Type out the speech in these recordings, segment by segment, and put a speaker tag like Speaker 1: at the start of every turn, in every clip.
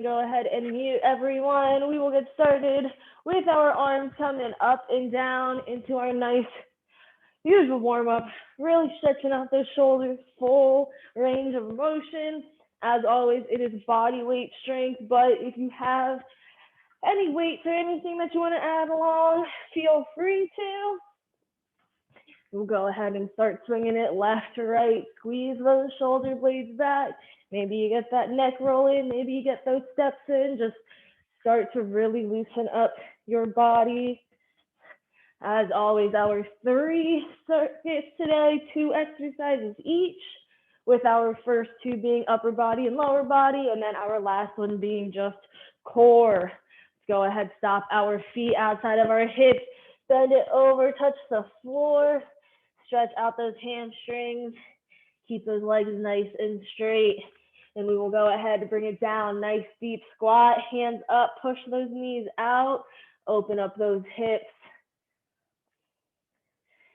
Speaker 1: Go ahead and mute everyone. We will get started with our arms coming up and down into our nice, usual warm up. Really stretching out those shoulders, full range of motion. As always, it is body weight strength, but if you have any weights or anything that you want to add along, feel free to. We'll go ahead and start swinging it left to right. Squeeze those shoulder blades back. Maybe you get that neck roll in. Maybe you get those steps in. Just start to really loosen up your body. As always, our 3 circuits today, 2 exercises each, with our first 2 being upper body and lower body, and then our last one being just core. Let's go ahead, stop our feet outside of our hips, bend it over, touch the floor, stretch out those hamstrings, keep those legs nice and straight. And we will go ahead and bring it down, nice deep squat, hands up, push those knees out, open up those hips.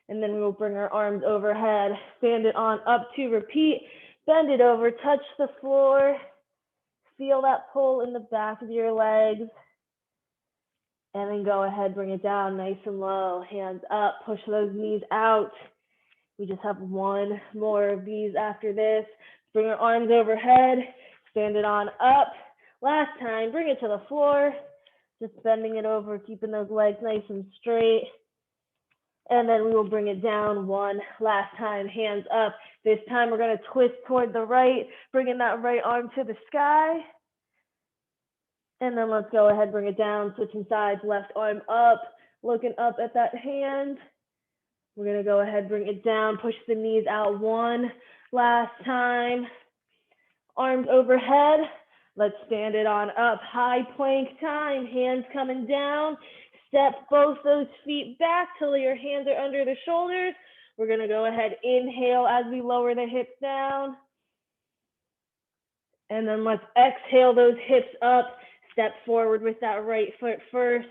Speaker 1: And then we will bring our arms overhead, stand it on up to repeat, bend it over, touch the floor, feel that pull in the back of your legs. And then go ahead, bring it down nice and low, hands up, push those knees out. We just have 1 more of these after this. Bring our arms overhead, stand it on up. Last time, bring it to the floor, just bending it over, keeping those legs nice and straight. And then we will bring it down 1 last time, hands up. This time we're gonna twist toward the right, bringing that right arm to the sky. And then let's go ahead, bring it down, switching sides, left arm up, looking up at that hand. We're gonna go ahead, bring it down, push the knees out 1 last time. Arms overhead, let's stand it on up, high plank time, hands coming down. Step both those feet back till your hands are under the shoulders. We're gonna go ahead, inhale as we lower the hips down. And then let's exhale those hips up, step forward with that right foot first.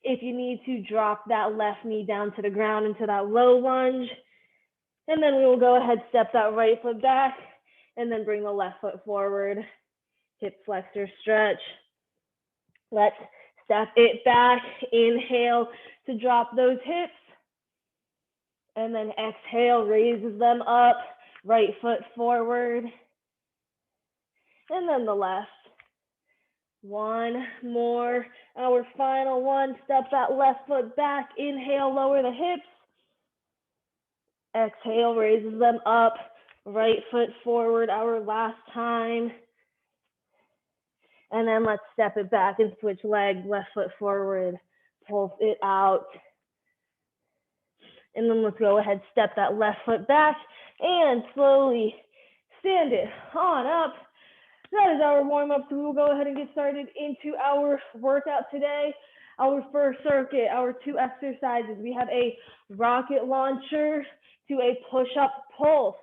Speaker 1: If you need to, drop that left knee down to the ground into that low lunge. And then we will go ahead, step that right foot back, and then bring the left foot forward. Hip flexor stretch. Let's step it back, inhale to drop those hips. And then exhale, raises them up, right foot forward. And then the left. 1 more, our final one, step that left foot back, inhale, lower the hips. Exhale, raises them up, right foot forward, our last time. And then let's step it back and switch legs, left foot forward, pulse it out. And then let's go ahead, step that left foot back and slowly stand it on up. That is our warm-up, so we will go ahead and get started into our workout today. Our first circuit, our 2 exercises. We have a rocket launcher to a push-up pulse,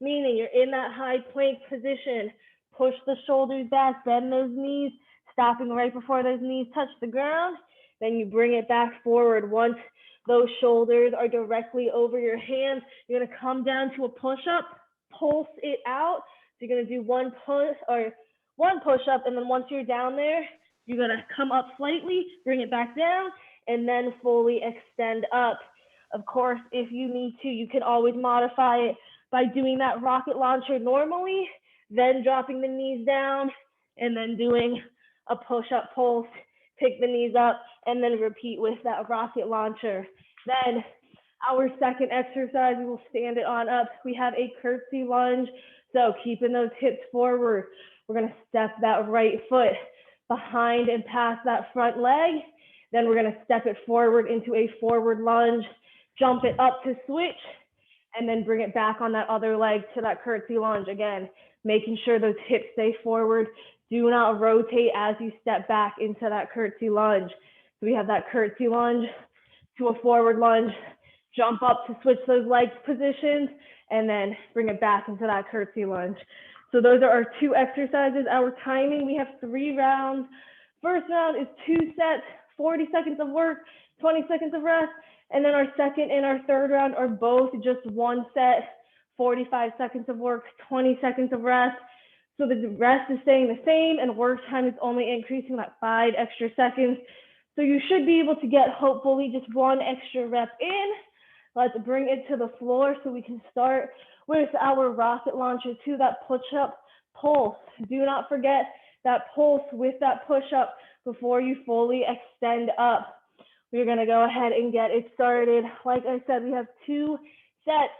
Speaker 1: meaning you're in that high plank position. Push the shoulders back, bend those knees, stopping right before those knees touch the ground. Then you bring it back forward. Once those shoulders are directly over your hands, you're gonna come down to a push-up, pulse it out. So you're gonna do 1 push-up, and then once you're down there, you're gonna come up slightly, bring it back down, and then fully extend up. Of course, if you need to, you can always modify it by doing that rocket launcher normally, then dropping the knees down, and then doing a push-up pulse, pick the knees up, and then repeat with that rocket launcher. Then our second exercise, we will stand it on up. We have a curtsy lunge. So keeping those hips forward, we're gonna step that right foot behind and past that front leg. Then we're gonna step it forward into a forward lunge, jump it up to switch, and then bring it back on that other leg to that curtsy lunge. Again, making sure those hips stay forward. Do not rotate as you step back into that curtsy lunge. So we have that curtsy lunge to a forward lunge, jump up to switch those leg positions, and then bring it back into that curtsy lunge. So those are our 2 exercises. Our timing, we have 3 rounds. First round is 2 sets, 40 seconds of work, 20 seconds of rest. And then our second and our third round are both just 1 set, 45 seconds of work, 20 seconds of rest. So the rest is staying the same and work time is only increasing like 5 extra seconds. So you should be able to get hopefully just 1 extra rep in. Let's bring it to the floor so we can start with our rocket launcher to that push-up pulse. Do not forget that pulse with that push-up before you fully extend up. We're gonna go ahead and get it started. Like I said, we have 2 sets,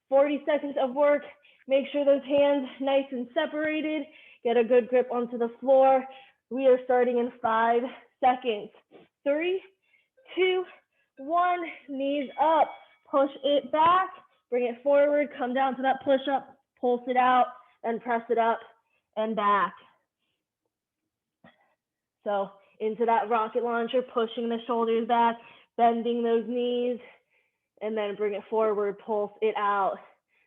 Speaker 1: 40 seconds of work. Make sure those hands nice and separated. Get a good grip onto the floor. We are starting in 5 seconds. 3, 2, 1, knees up. Push it back, bring it forward, come down to that push-up, pulse it out, and press it up and back. So into that rocket launcher, pushing the shoulders back, bending those knees, and then bring it forward, pulse it out.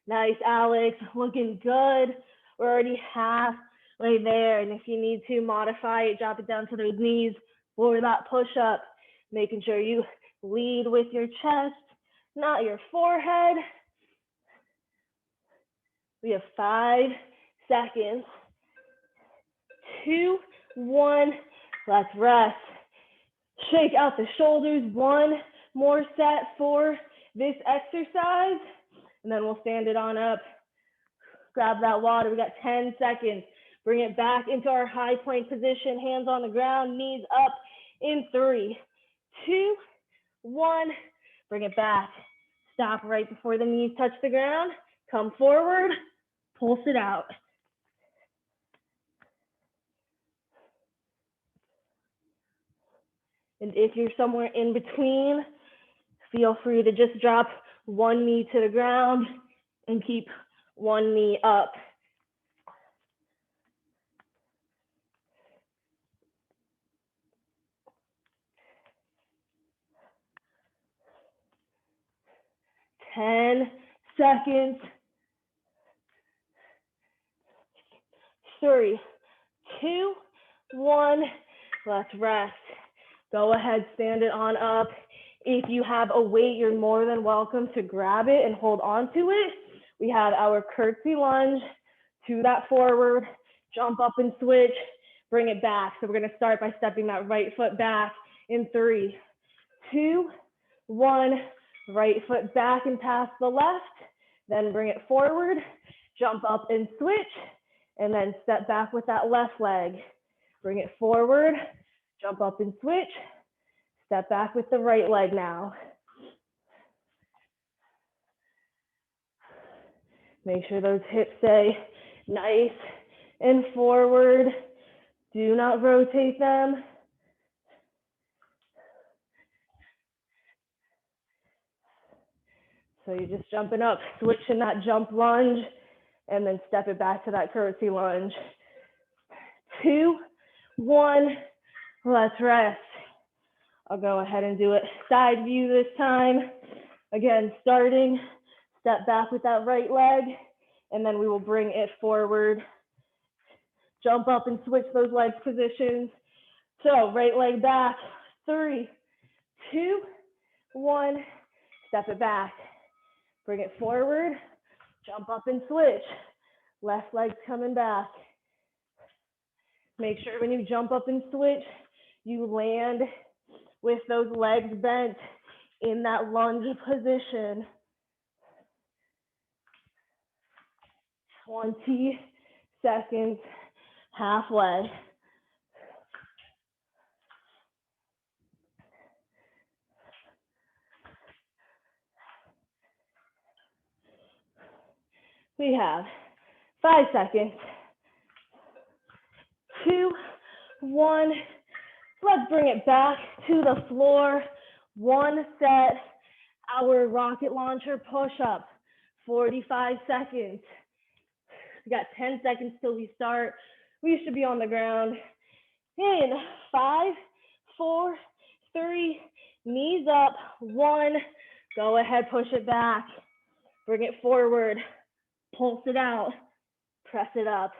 Speaker 1: Nice, Alex, looking good. We're already halfway there, and if you need to modify it, drop it down to those knees for that push-up, making sure you lead with your chest, not your forehead. We have 5 seconds. 2, 1, let's rest. Shake out the shoulders. 1 more set for this exercise, and then we'll stand it on up. Grab that water. We got 10 seconds. Bring it back into our high plank position. Hands on the ground, knees up in 3, 2, 1. Bring it back. Stop right before the knees touch the ground. Come forward, pulse it out. And if you're somewhere in between, feel free to just drop 1 knee to the ground and keep 1 knee up. Ten seconds. 3, 2, 1. Let's rest. Go ahead, stand it on up. If you have a weight, you're more than welcome to grab it and hold on to it. We have our curtsy lunge to that forward, jump up and switch, bring it back. So we're gonna start by stepping that right foot back in 3, 2, 1. Right foot back and past the left, then bring it forward, jump up and switch, and then step back with that left leg. Bring it forward, jump up and switch, step back with the right leg now. Make sure those hips stay nice and forward. Do not rotate them. So you're just jumping up, switching that jump lunge, and then step it back to that curtsy lunge. 2, 1, let's rest. I'll go ahead and do it side view this time. Again, starting, step back with that right leg, and then we will bring it forward. Jump up and switch those leg positions. So right leg back, 3, 2, 1, step it back. Bring it forward, jump up and switch. Left leg's coming back. Make sure when you jump up and switch, you land with those legs bent in that lunge position. 20 seconds, halfway. We have 5 seconds. 2, 1. Let's bring it back to the floor. 1 set, our rocket launcher push-up. 45 seconds. We got 10 seconds till we start. We should be on the ground in 5, 4, 3, knees up, 1. Go ahead, push it back. Bring it forward. Pulse it out. Press it up.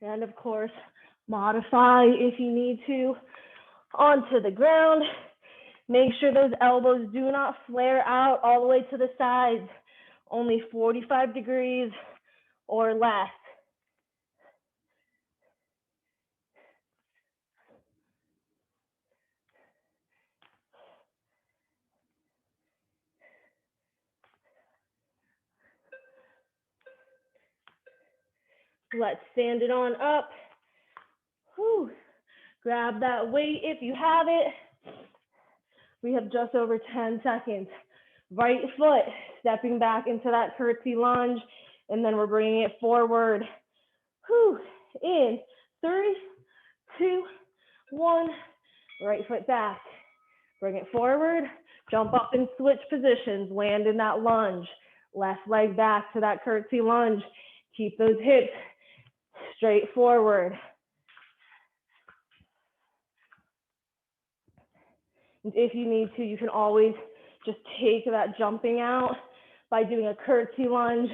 Speaker 1: And of course, modify if you need to onto the ground. Make sure those elbows do not flare out all the way to the sides, only 45 degrees or less. Let's stand it on up. Whew. Grab that weight if you have it. We have just over 10 seconds. Right foot stepping back into that curtsy lunge, and then we're bringing it forward. Whew. In 3, 2, 1. Right foot back. Bring it forward. Jump up and switch positions. Land in that lunge. Left leg back to that curtsy lunge. Keep those hips straight forward. And if you need to, you can always just take that jumping out by doing a curtsy lunge,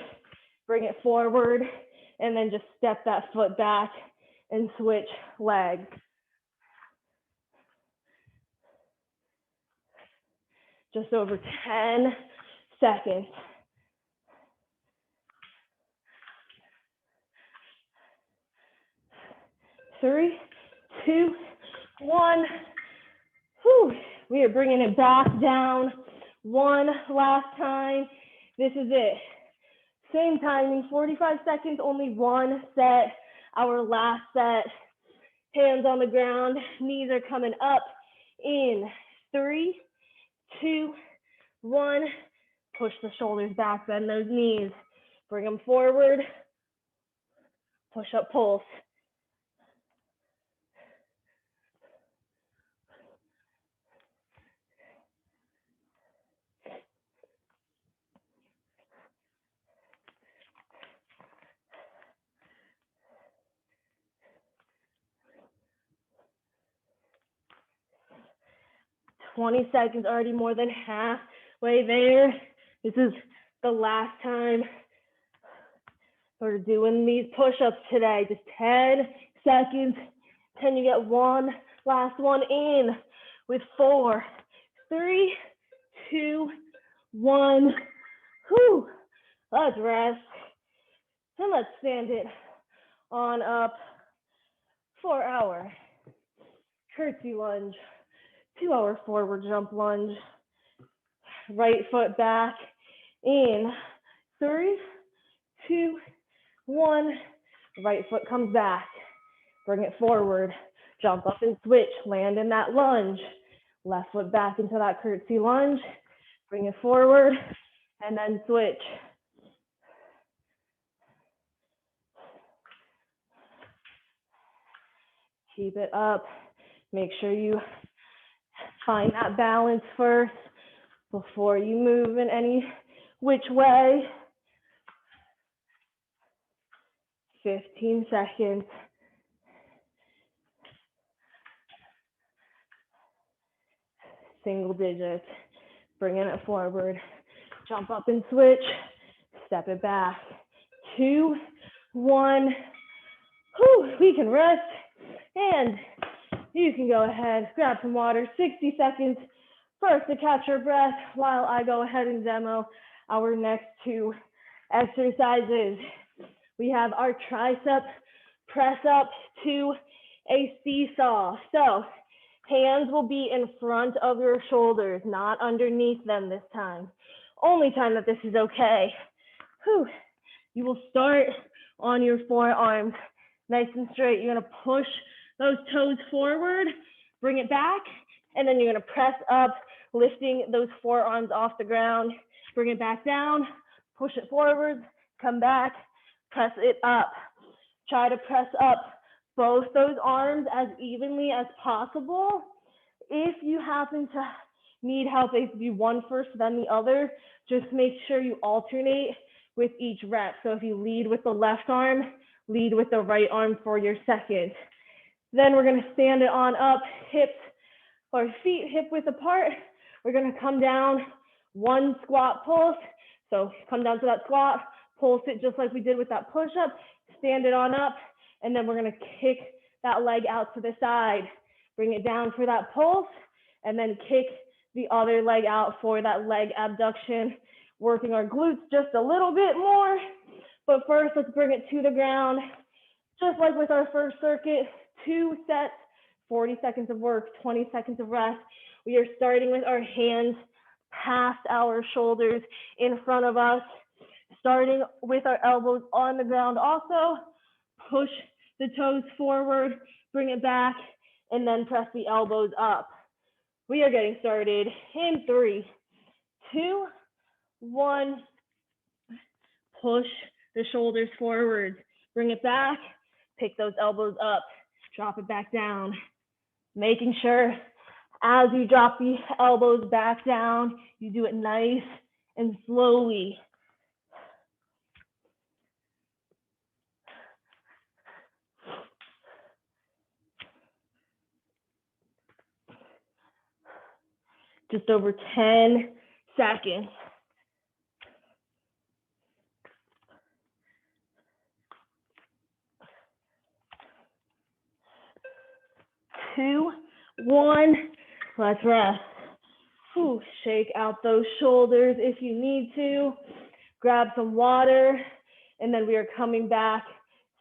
Speaker 1: bring it forward, and then just step that foot back and switch legs. Just over 10 seconds. Three, two, one. Whew. We are bringing it back down one last time. This is it. Same timing, 45 seconds, only one set. Our last set. Hands on the ground, knees are coming up. In 3, 2, 1. Push the shoulders back, bend those knees. Bring them forward. Push up, pulse. Twenty seconds, already more than halfway there. This is the last time we're doing these push-ups today. Just 10 seconds. Can you get one last one in with 4, 3, 2, 1. Whew. Let's rest. And let's stand it on up for our curtsy lunge, 2-hour forward jump lunge. Right foot back in 3, 2, 1. Right foot comes back. Bring it forward. Jump up and switch. Land in that lunge. Left foot back into that curtsy lunge. Bring it forward and then switch. Keep it up. Make sure you find that balance first before you move in any which way. 15 seconds. Single digits. Bringing it forward. Jump up and switch. Step it back. 2, 1. Whew, we can rest. And you can go ahead, grab some water, 60 seconds first to catch your breath while I go ahead and demo our next 2 exercises. We have our tricep press up to a seesaw. So hands will be in front of your shoulders, not underneath them this time. Only time that this is okay. Whew. You will start on your forearms, nice and straight. You're gonna push those toes forward, bring it back, and then you're gonna press up, lifting those forearms off the ground. Bring it back down, push it forward, come back, press it up. Try to press up both those arms as evenly as possible. If you happen to need help, it could be one first, then the other. Just make sure you alternate with each rep. So if you lead with the left arm, lead with the right arm for your second. Then we're gonna stand it on up, hips or feet hip width apart. We're gonna come down, one squat pulse. So come down to that squat, pulse it just like we did with that push-up, stand it on up, and then we're gonna kick that leg out to the side. Bring it down for that pulse, and then kick the other leg out for that leg abduction, working our glutes just a little bit more. But first, let's bring it to the ground. Just like with our first circuit, 2 sets, 40 seconds of work, 20 seconds of rest. We are starting with our hands past our shoulders in front of us, starting with our elbows on the ground also. Push the toes forward, bring it back, and then press the elbows up. We are getting started in 3, 2, 1. Push the shoulders forward, bring it back, pick those elbows up, drop it back down. Making sure as you drop the elbows back down, you do it nice and slowly. Just over 10 seconds. Two, one, let's rest. Whew, shake out those shoulders if you need to. Grab some water, and then we are coming back.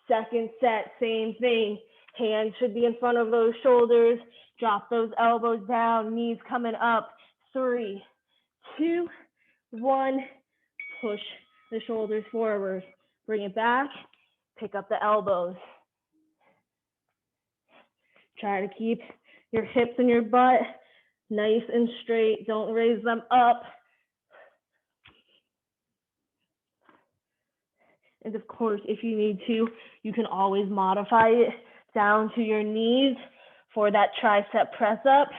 Speaker 1: Second set, same thing. Hands should be in front of those shoulders. Drop those elbows down, knees coming up. 3, 2, 1. Push the shoulders forward. Bring it back. Pick up the elbows. Try to keep your hips and your butt nice and straight. Don't raise them up. And of course, if you need to, you can always modify it down to your knees for that tricep press up.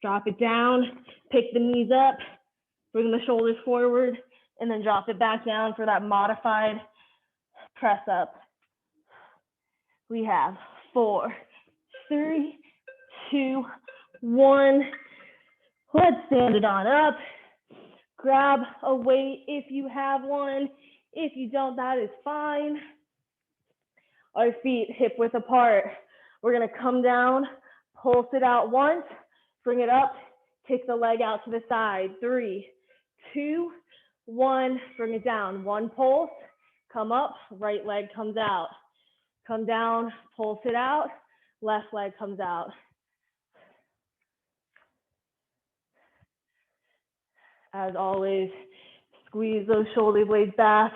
Speaker 1: Drop it down, pick the knees up, bring the shoulders forward, and then drop it back down for that modified press up. We have 4, 3, 2, 1. Let's stand it on up. Grab a weight if you have one. If you don't, that is fine. Our feet hip width apart. We're gonna come down, pulse it out once, bring it up, kick the leg out to the side. 3, 2, 1, bring it down. One pulse, come up, right leg comes out. Come down, pulse it out, left leg comes out. As always, squeeze those shoulder blades back.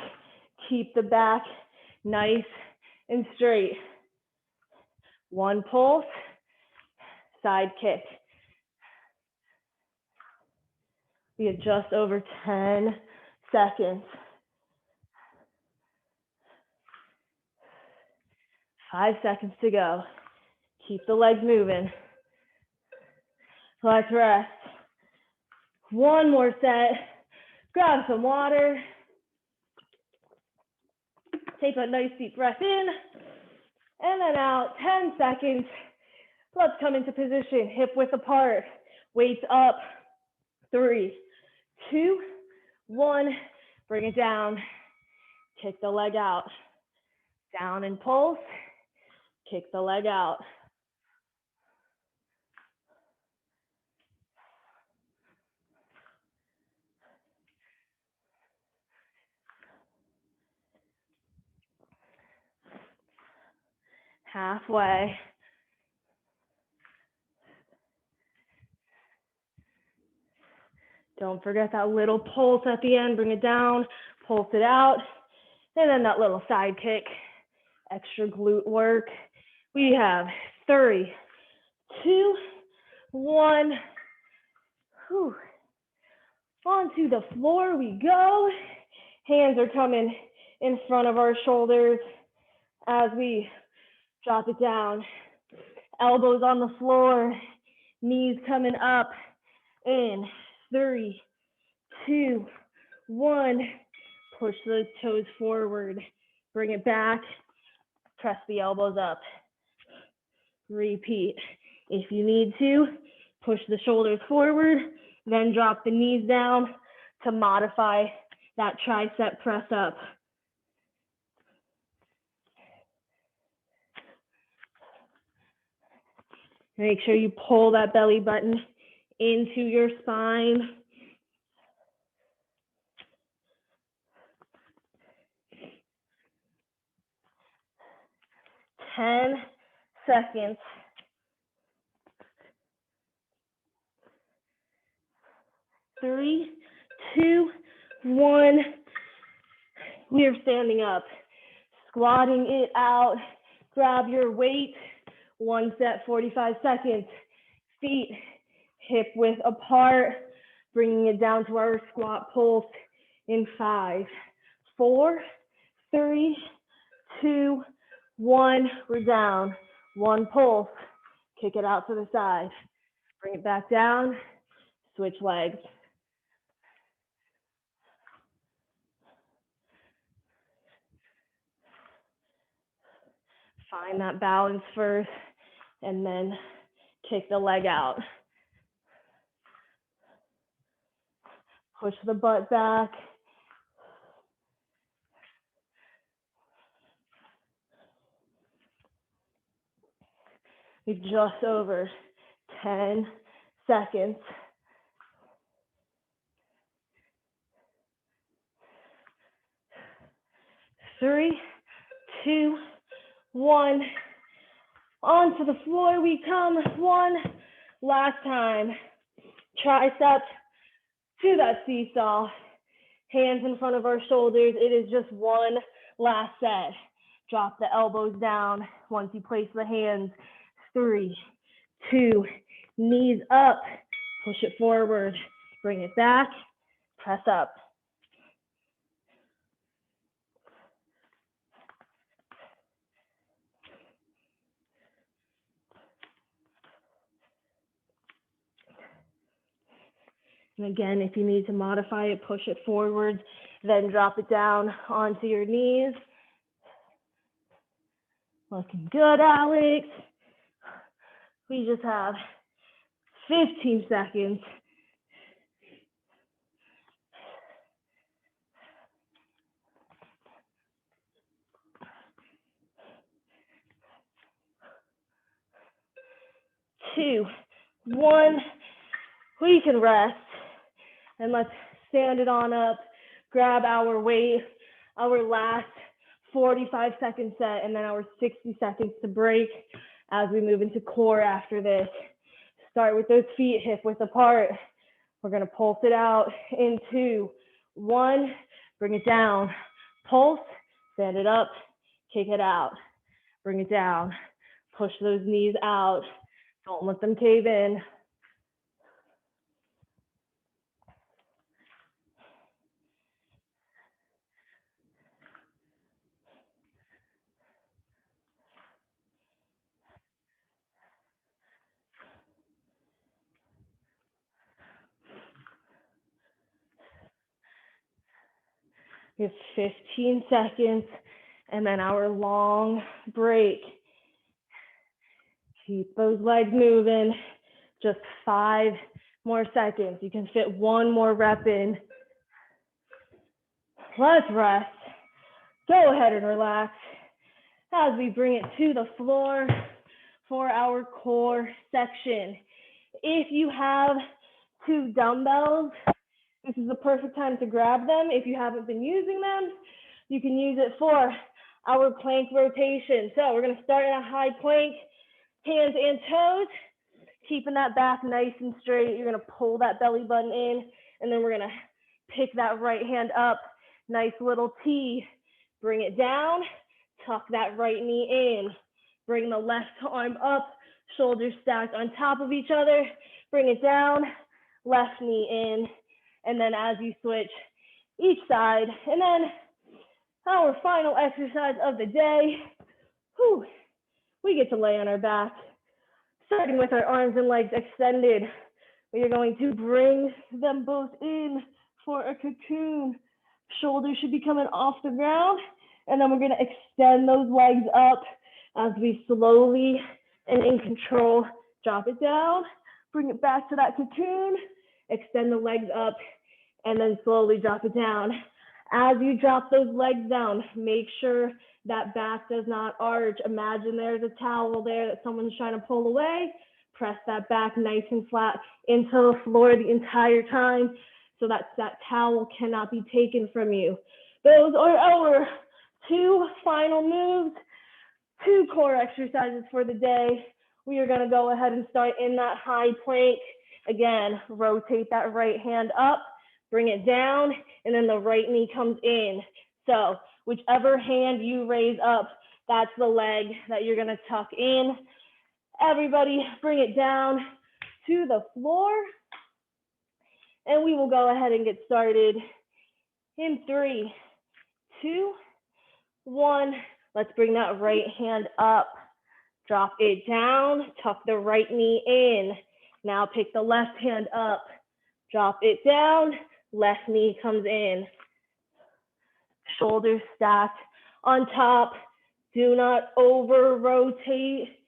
Speaker 1: Keep the back nice and straight. One pulse, side kick. We have just over 10 seconds. 5 seconds to go. Keep the legs moving. Let's rest. One more set. Grab some water. Take a nice deep breath in. And then out, 10 seconds. Let's come into position, hip width apart. Weights up. 3, 2, 1. Bring it down. Kick the leg out. Down and pulse. Kick the leg out. Halfway. Don't forget that little pulse at the end. Bring it down, pulse it out. And then that little side kick, extra glute work. We have 3, 2, 1. Whew. Onto the floor we go. Hands are coming in front of our shoulders as we drop it down. Elbows on the floor, knees coming up. In 3, 2, 1. Push those toes forward. Bring it back. Press the elbows up. Repeat. If you need to, push the shoulders forward, then drop the knees down to modify that tricep press up. Make sure you pull that belly button into your spine. Ten seconds. 3, 2, 1. We are standing up, squatting it out. Grab your weight. 1 set, 45 seconds. Feet hip width apart, bringing it down to our squat pulse in 5, 4, 3, 2, 1. We're down. 1 pulse. Kick it out to the side. Bring it back down. Switch legs. Find that balance first, and then kick the leg out. Push the butt back. We've just over 10 seconds. 3, 2, 1. Onto the floor we come. 1 last time. Tricep to that seesaw. Hands in front of our shoulders. It is just 1 last set. Drop the elbows down once you place the hands. 3, 2, knees up. Push it forward. Bring it back. Press up. And again, if you need to modify it, push it forward, then drop it down onto your knees. Looking good, Alex. We just have 15 seconds. Two, 1. We can rest. And let's stand it on up. Grab our weight, our last 45-second set, and then our 60 seconds to break as we move into core after this. Start with those feet hip width apart. We're going to pulse it out in 2, 1. Bring it down. Pulse, stand it up, kick it out. Bring it down. Push those knees out. Don't let them cave in. We have 15 seconds, and then our long break. Keep those legs moving. Just 5 more seconds. You can fit 1 more rep in. Let's rest. Go ahead and relax as we bring it to the floor for our core section. If you have 2 dumbbells, this is the perfect time to grab them. If you haven't been using them, you can use it for our plank rotation. So we're going to start in a high plank, hands and toes, keeping that back nice and straight. You're going to pull that belly button in, and then we're going to pick that right hand up, nice little T. Bring it down, tuck that right knee in. Bring the left arm up, shoulders stacked on top of each other. Bring it down, left knee in. And then as you switch each side, and then our final exercise of the day, we get to lay on our back, starting with our arms and legs extended. We are going to bring them both in for a cocoon. Shoulders should be coming off the ground, and then we're going to extend those legs up as we slowly and in control drop it down, bring it back to that cocoon, extend the legs up, and then slowly drop it down. As you drop those legs down, make sure that back does not arch. Imagine there's a towel there that someone's trying to pull away. Press that back nice and flat into the floor the entire time so that that towel cannot be taken from you. Those are our 2 final moves, 2 core exercises for the day. We are going to go ahead and start in that high plank. Again, rotate that right hand up, bring it down, and then the right knee comes in. So whichever hand you raise up, that's the leg that you're going to tuck in. Everybody bring it down to the floor. And we will go ahead and get started in 3, 2, 1. Let's bring that right hand up. Drop it down, tuck the right knee in. Now pick the left hand up. Drop it down, left knee comes in. Shoulders stacked on top. Do not over rotate.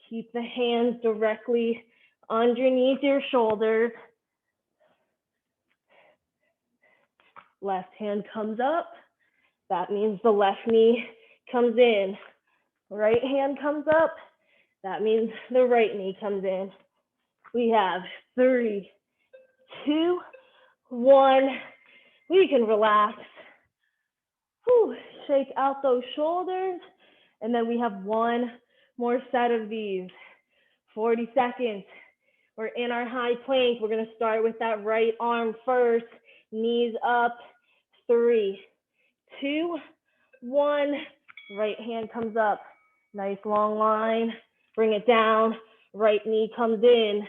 Speaker 1: Keep the hands directly underneath your shoulders. Left hand comes up. That means the left knee comes in. Right hand comes up. That means the right knee comes in. We have 3, 2, 1. We can relax. Whew. Shake out those shoulders. And then we have 1 more set of these. 40 seconds. We're in our high plank. We're going to start with that right arm first. Knees up. 3, 2, 1. Right hand comes up. Nice long line. Bring it down. Right knee comes in.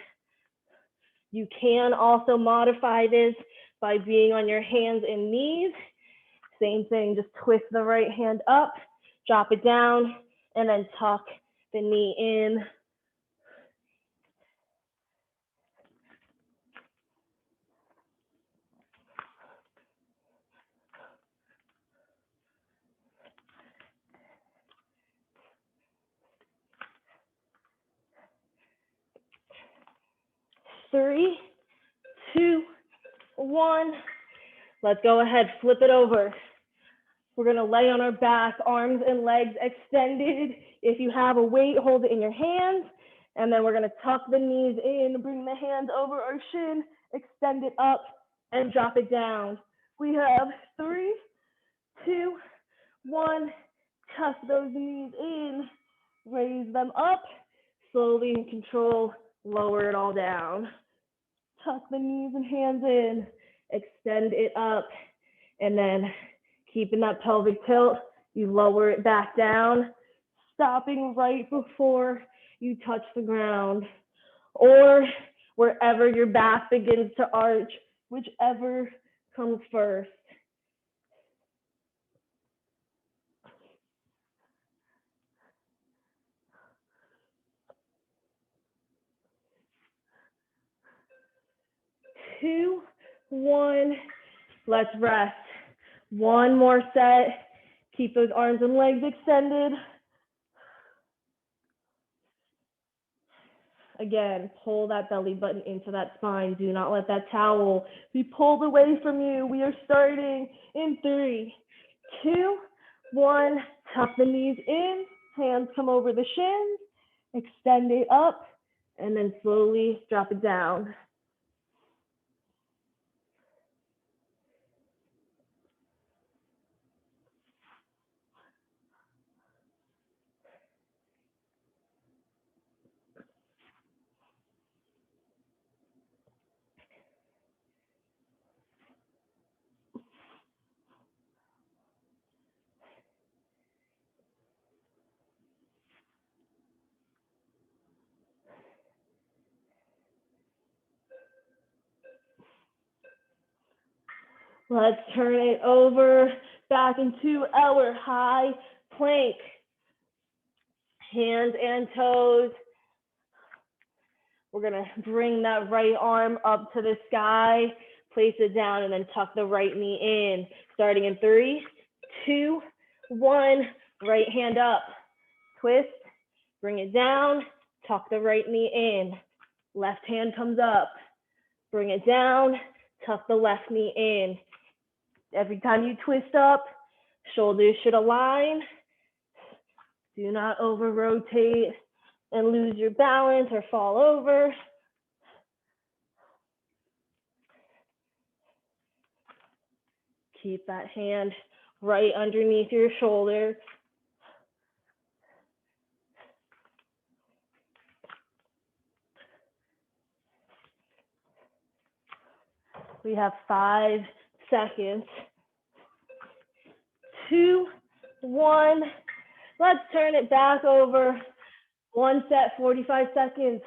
Speaker 1: You can also modify this by being on your hands and knees. Same thing, just twist the right hand up, drop it down, and then tuck the knee in. Three, 2, 1. Let's go ahead, flip it over. We're gonna lay on our back, arms and legs extended. If you have a weight, hold it in your hands. And then we're gonna tuck the knees in, bring the hands over our shin, extend it up, and drop it down. We have 3, 2, 1. Tuck those knees in, raise them up, slowly in control, lower it all down. Tuck the knees and hands in, extend it up, and then keeping that pelvic tilt, you lower it back down, stopping right before you touch the ground, or wherever your back begins to arch, whichever comes first. Two, 1, let's rest. 1 more set. Keep those arms and legs extended. Again, pull that belly button into that spine. Do not let that towel be pulled away from you. We are starting in 3, 2, 1. Tuck the knees in, hands come over the shins, extend it up, and then slowly drop it down. Let's turn it over back into our high plank. Hands and toes. We're gonna bring that right arm up to the sky, place it down, and then tuck the right knee in. Starting in 3, 2, 1, right hand up. Twist, bring it down, tuck the right knee in. Left hand comes up, bring it down, tuck the left knee in. Every time you twist up, shoulders should align. Do not over rotate. and lose your balance or fall over. Keep that hand right underneath your shoulder. We have 5 seconds. 2, 1. Let's turn it back over. 1 set, 45 seconds.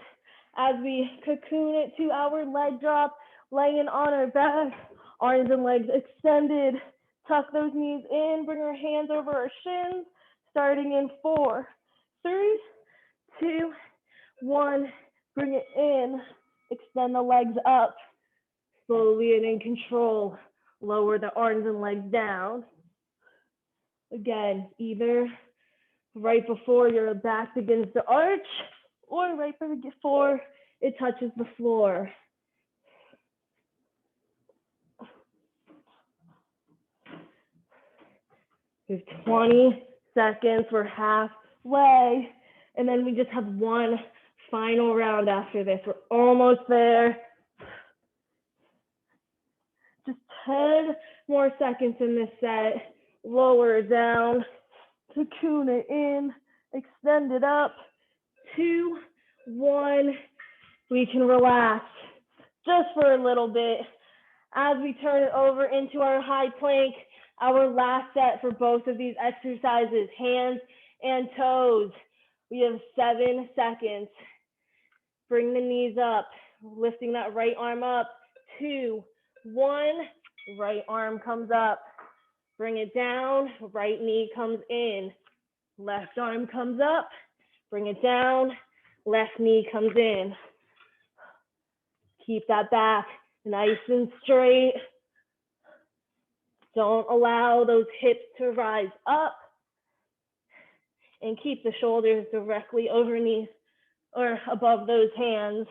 Speaker 1: As we cocoon it to our leg drop, laying on our back, arms and legs extended. Tuck those knees in, bring our hands over our shins, starting in 4, 3, 2, 1. Bring it in, extend the legs up. Slowly and in control, lower the arms and legs down. Again, either right before your back begins to arch or right before it touches the floor. We have 20 seconds, we're halfway, and then we just have one final round after this. We're almost there. Just 10 more seconds in this set. Lower it down, cocoon it in, extend it up. 2, 1. We can relax just for a little bit as we turn it over into our high plank, our last set for both of these exercises, hands and toes. We have 7 seconds. Bring the knees up, lifting that right arm up. 2, 1. Right arm comes up. Bring it down, right knee comes in. Left arm comes up, bring it down, left knee comes in. Keep that back nice and straight. Don't allow those hips to rise up. And keep the shoulders directly underneath or above those hands.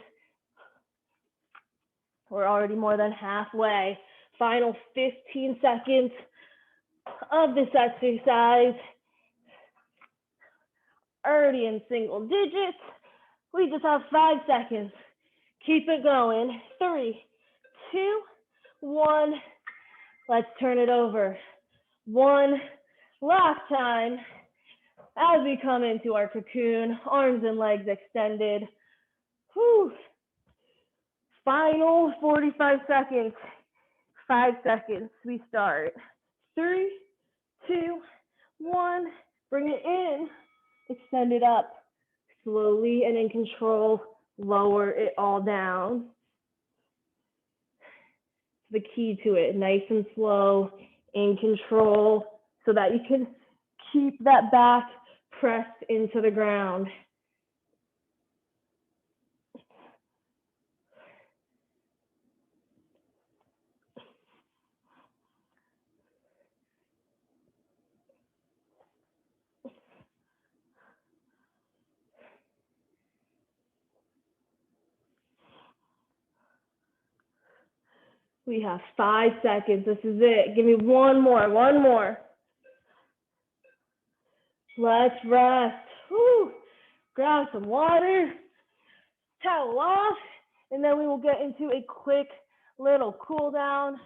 Speaker 1: We're already more than halfway. Final 15 seconds of this exercise. Already in single digits. We just have 5 seconds. Keep it going. 3, 2, 1. Let's turn it over. One last time as we come into our cocoon, arms and legs extended. Whew. Final 45 seconds. 5 seconds. We start. 3, 2, 1. Bring it in. Extend it up. Slowly and in control, lower it all down. The key to it, nice and slow, in control, so that you can keep that back pressed into the ground. We have 5 seconds. This is it. Give me one more. Let's rest. Whew. Grab some water, towel off, and then we will get into a quick little cool down.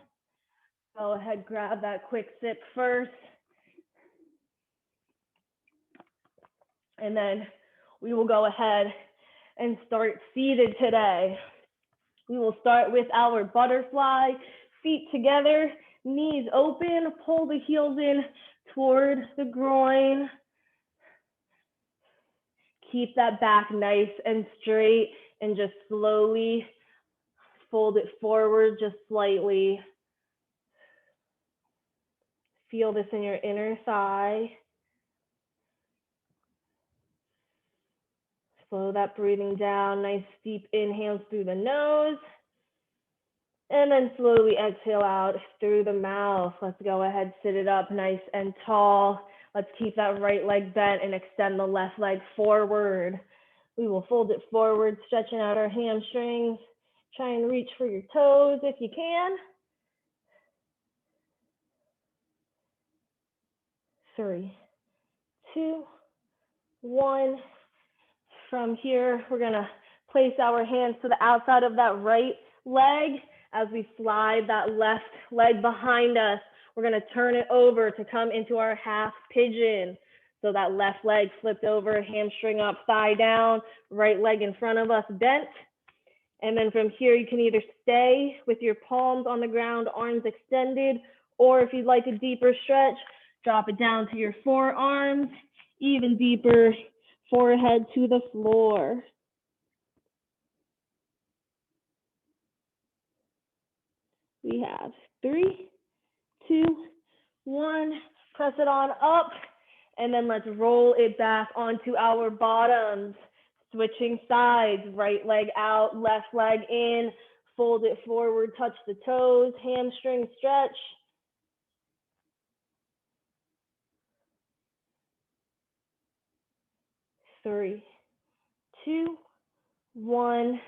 Speaker 1: Go ahead, grab that quick sip first. And then we will go ahead and start seated today. We will start with our butterfly, feet together, knees open, pull the heels in toward the groin. Keep that back nice and straight and just slowly fold it forward just slightly. Feel this in your inner thigh. Slow that breathing down, nice deep inhales through the nose. And then slowly exhale out through the mouth. Let's go ahead, sit it up nice and tall. Let's keep that right leg bent and extend the left leg forward. We will fold it forward, stretching out our hamstrings. Try and reach for your toes if you can. 3, 2, 1. From here, we're gonna place our hands to the outside of that right leg as we slide that left leg behind us. We're gonna turn it over to come into our half pigeon. So that left leg flipped over, hamstring up, thigh down, right leg in front of us bent. And then from here, you can either stay with your palms on the ground, arms extended, or if you'd like a deeper stretch, drop it down to your forearms, even deeper, forehead to the floor. We have 3, 2, 1. Press it on up, and then let's roll it back onto our bottoms. Switching sides, right leg out, left leg in, fold it forward, touch the toes, hamstring stretch. 3, 2, 1.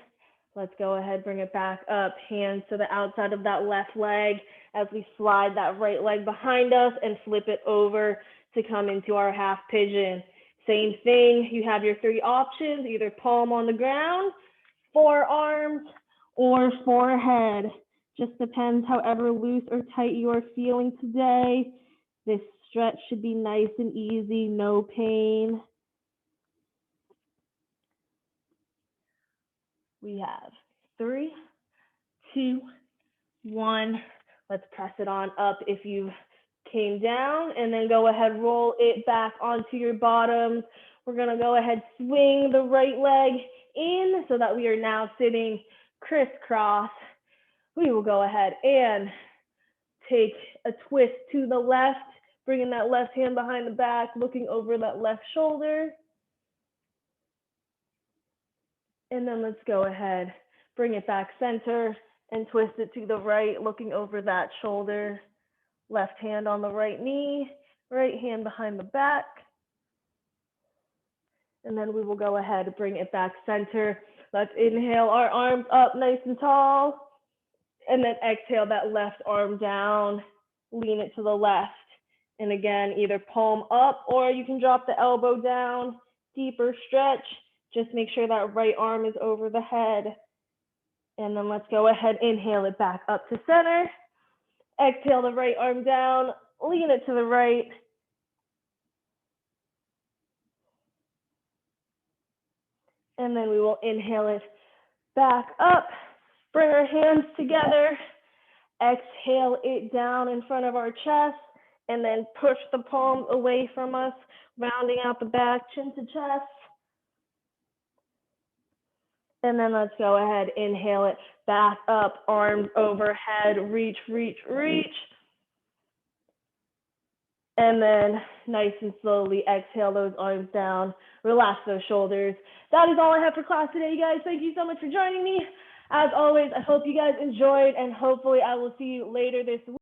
Speaker 1: Let's go ahead, bring it back up, hands to the outside of that left leg as we slide that right leg behind us and flip it over to come into our half pigeon. Same thing, you have your 3 options, either palm on the ground, forearms, or forehead. Just depends however loose or tight you are feeling today. This stretch should be nice and easy, no pain. We have 3, 2, 1. Let's press it on up if you came down, and then go ahead, roll it back onto your bottoms. We're gonna go ahead, swing the right leg in so that we are now sitting crisscross. We will go ahead and take a twist to the left, bringing that left hand behind the back, looking over that left shoulder. And then let's go ahead, bring it back center and twist it to the right, looking over that shoulder. Left hand on the right knee, right hand behind the back. And then we will go ahead and bring it back center. Let's inhale our arms up nice and tall. And then exhale that left arm down, lean it to the left. And again, either palm up or you can drop the elbow down, deeper stretch. Just make sure that right arm is over the head. And then let's go ahead, inhale it back up to center. Exhale the right arm down, lean it to the right. And then we will inhale it back up, bring our hands together, exhale it down in front of our chest, and then push the palms away from us, rounding out the back, chin to chest. And then let's go ahead, inhale it back up, arms overhead, reach, reach, reach. And then nice and slowly exhale those arms down, relax those shoulders. That is all I have for class today, you guys. Thank you so much for joining me. As always, I hope you guys enjoyed, and hopefully I will see you later this week.